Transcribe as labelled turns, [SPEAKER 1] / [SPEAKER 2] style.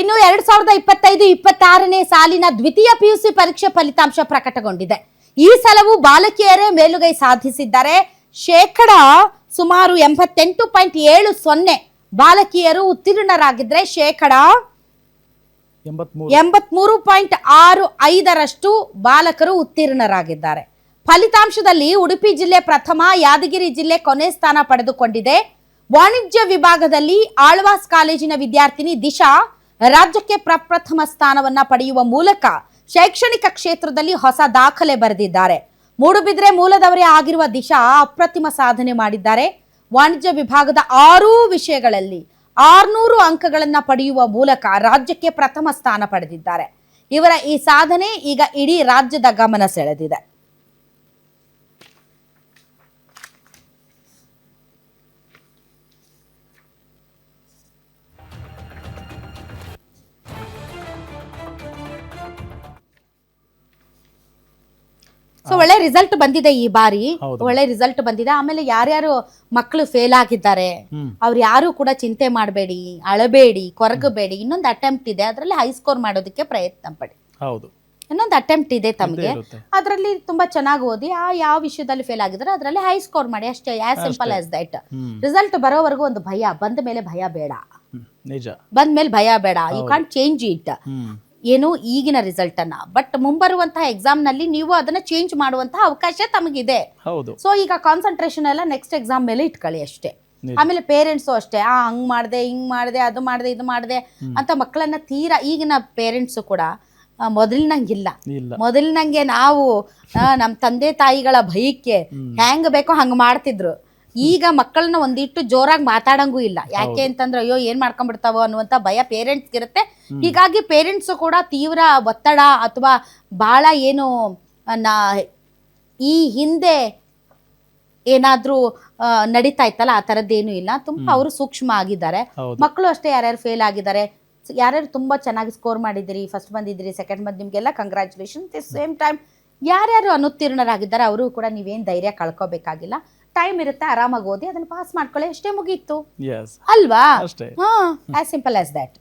[SPEAKER 1] ಇನ್ನು 2025-26ನೇ ಸಾಲಿನ ದ್ವಿತೀಯ ಪಿಯುಸಿ ಪರೀಕ್ಷೆ ಫಲಿತಾಂಶ ಪ್ರಕಟಗೊಂಡಿದೆ. ಈ ಸಲವೂ ಬಾಲಕಿಯರೇ ಮೇಲುಗೈ ಸಾಧಿಸಿದ್ದಾರೆ. ಶೇಕಡ ಸುಮಾರು 88.70 ಬಾಲಕಿಯರು ಉತ್ತೀರ್ಣರಾಗಿದ್ರೆ ಶೇಕಡ 83.65 ಬಾಲಕರು ಉತ್ತೀರ್ಣರಾಗಿದ್ದಾರೆ. ಫಲಿತಾಂಶದಲ್ಲಿ ಉಡುಪಿ ಜಿಲ್ಲೆ ಪ್ರಥಮ, ಯಾದಗಿರಿ ಜಿಲ್ಲೆ ಕೊನೆ ಸ್ಥಾನ ಪಡೆದುಕೊಂಡಿದೆ. ವಾಣಿಜ್ಯ ವಿಭಾಗದಲ್ಲಿ ಆಳ್ವಾಸ್ ಕಾಲೇಜಿನ ವಿದ್ಯಾರ್ಥಿನಿ ದಿಶಾ ರಾಜ್ಯಕ್ಕೆ ಪ್ರಪ್ರಥಮ ಸ್ಥಾನವನ್ನ ಪಡೆಯುವ ಮೂಲಕ ಶೈಕ್ಷಣಿಕ ಕ್ಷೇತ್ರದಲ್ಲಿ ಹೊಸ ದಾಖಲೆ ಬರೆದಿದ್ದಾರೆ. ಮೂಡುಬಿದ್ರೆ ಮೂಲದವರೇ ಆಗಿರುವ ದಿಶಾ ಅಪ್ರತಿಮ ಸಾಧನೆ ಮಾಡಿದ್ದಾರೆ. ವಾಣಿಜ್ಯ ವಿಭಾಗದ 6 ವಿಷಯಗಳಲ್ಲಿ 600 ಅಂಕಗಳನ್ನ ಪಡೆಯುವ ಮೂಲಕ ರಾಜ್ಯಕ್ಕೆ ಪ್ರಥಮ ಸ್ಥಾನ ಪಡೆದಿದ್ದಾರೆ. ಇವರ ಈ ಸಾಧನೆ ಈಗ ಇಡೀ ರಾಜ್ಯದ ಗಮನ ಸೆಳೆದಿದೆ. ಸೊ ಒಳ್ಳೆ ರಿಸಲ್ಟ್ ಬಂದಿದೆ ಈ ಬಾರಿ, ಒಳ್ಳೆ ರಿಸಲ್ಟ್ ಬಂದಿದೆ. ಆಮೇಲೆ ಯಾರ್ಯಾರು ಮಕ್ಕಳು ಫೇಲ್ ಆಗಿದ್ದಾರೆ ಅವ್ರು ಯಾರು ಕೂಡ ಚಿಂತೆ ಮಾಡಬೇಡಿ, ಅಳಬೇಡಿ, ಕೊರಗಬೇಡಿ. ಇನ್ನೊಂದು ಅಟೆಂಪ್ಟ್ ಇದೆ, ಅದರಲ್ಲಿ ಹೈ ಸ್ಕೋರ್ ಮಾಡೋದಕ್ಕೆ ಪ್ರಯತ್ನ ಪಡಿ. ಇನ್ನೊಂದು ಅಟೆಂಪ್ಟ್ ಇದೆ ತಮಗೆ, ಅದರಲ್ಲಿ ತುಂಬಾ ಚೆನ್ನಾಗಿ ಓದಿ ಆ ಯಾವ ವಿಷಯದಲ್ಲಿ ಫೇಲ್ ಆಗಿದ್ರೆ ಅದರಲ್ಲಿ ಹೈ ಸ್ಕೋರ್ ಮಾಡಿ ಅಷ್ಟೇ. As simple as that. Result ಬರೋವರೆಗೂ ಒಂದು ಭಯ, ಬಂದ ಮೇಲೆ ಭಯ ಬೇಡ, ಬಂದ ಮೇಲೆ ಭಯ ಬೇಡ. ಯು ಕಾಂಟ್ ಚೇಂಜ್ ಇಟ್ ಏನು ಈಗಿನ ರಿಸಲ್ಟ್ ಅನ್ನ. ಬಟ್ ಮುಂಬರುವಂತಹ ಎಕ್ಸಾಮ್ ನಲ್ಲಿ ನೀವು ಅದನ್ನ ಚೇಂಜ್ ಮಾಡುವಂತಹ ಅವಕಾಶ ತಮಗಿದೆ. ಸೊ ಈಗ ಕಾನ್ಸಂಟ್ರೇಷನ್ ಎಲ್ಲ ನೆಕ್ಸ್ಟ್ ಎಕ್ಸಾಮ್ ಮೇಲೆ ಇಟ್ಕೊಳ್ಳಿ ಅಷ್ಟೇ. ಆಮೇಲೆ ಪೇರೆಂಟ್ಸು ಅಷ್ಟೇ, ಹಂಗ್ ಮಾಡ್ದೆ, ಹಿಂಗ್ ಮಾಡ್ದೆ, ಅದು ಮಾಡ್ದೆ, ಇದು ಮಾಡ್ದೆ ಅಂತ ಮಕ್ಕಳನ್ನ ತೀರಾ, ಈಗಿನ ಪೇರೆಂಟ್ಸು ಕೂಡ ಮೊದಲಿನಂಗಿಲ್ಲ. ಮೊದಲಿನಂಗೆ ನಾವು ನಮ್ಮ ತಂದೆ ತಾಯಿಗಳ ಭಯಕ್ಕೆ ಹೆಂಗ್ ಬೇಕೋ ಹಂಗ್ ಮಾಡ್ತಿದ್ರು. ಈಗ ಮಕ್ಕಳನ್ನ ಒಂದಿಟ್ಟು ಜೋರಾಗಿ ಮಾತಾಡಂಗೂ ಇಲ್ಲ. ಯಾಕೆ ಅಂತಂದ್ರೆ ಅಯ್ಯೋ ಏನ್ ಮಾಡ್ಕೊಂಡ್ಬಿಡ್ತಾವೋ ಅನ್ನುವಂತ ಭಯ ಪೇರೆಂಟ್ಸ್ ಇರುತ್ತೆ. ಹೀಗಾಗಿ ಪೇರೆಂಟ್ಸ್ ಕೂಡ ತೀವ್ರ ಒತ್ತಡ ಅಥವಾ ಬಹಳ ಏನು ಈ ಹಿಂದೆ ಏನಾದ್ರೂ ನಡೀತಾ ಇತ್ತಲ್ಲ ಆ ತರದ್ದೇನು ಇಲ್ಲ. ತುಂಬಾ ಅವರು ಸೂಕ್ಷ್ಮ ಆಗಿದ್ದಾರೆ. ಮಕ್ಕಳು ಅಷ್ಟೇ, ಯಾರ್ಯಾರು ಫೇಲ್ ಆಗಿದ್ದಾರೆ, ಯಾರ್ಯಾರು ತುಂಬಾ ಚೆನ್ನಾಗಿ ಸ್ಕೋರ್ ಮಾಡಿದಿರಿ, ಫಸ್ಟ್ ಬಂದಿದ್ದೀರಿ, ಸೆಕೆಂಡ್ ಬಂದ್, ನಿಮ್ಗೆಲ್ಲ ಕಂಗ್ರ್ಯಾಚುಲೇಷನ್. ಸೇಮ್ ಟೈಮ್ ಯಾರ್ಯಾರು ಅನುತ್ತೀರ್ಣರಾಗಿದ್ದಾರೆ ಅವರು ಕೂಡ ನೀವೇನ್ ಧೈರ್ಯ ಕಳ್ಕೋಬೇಕಾಗಿಲ್ಲ. ಟೈಮ್ ಇರುತ್ತೆ, ಆರಾಮಾಗಿ ಓದಿ ಅದನ್ನ ಪಾಸ್ ಮಾಡ್ಕೊಳ್ಳಿ ಅಷ್ಟೇ, ಮುಗೀತು ಅಲ್ವಾ? As simple as that.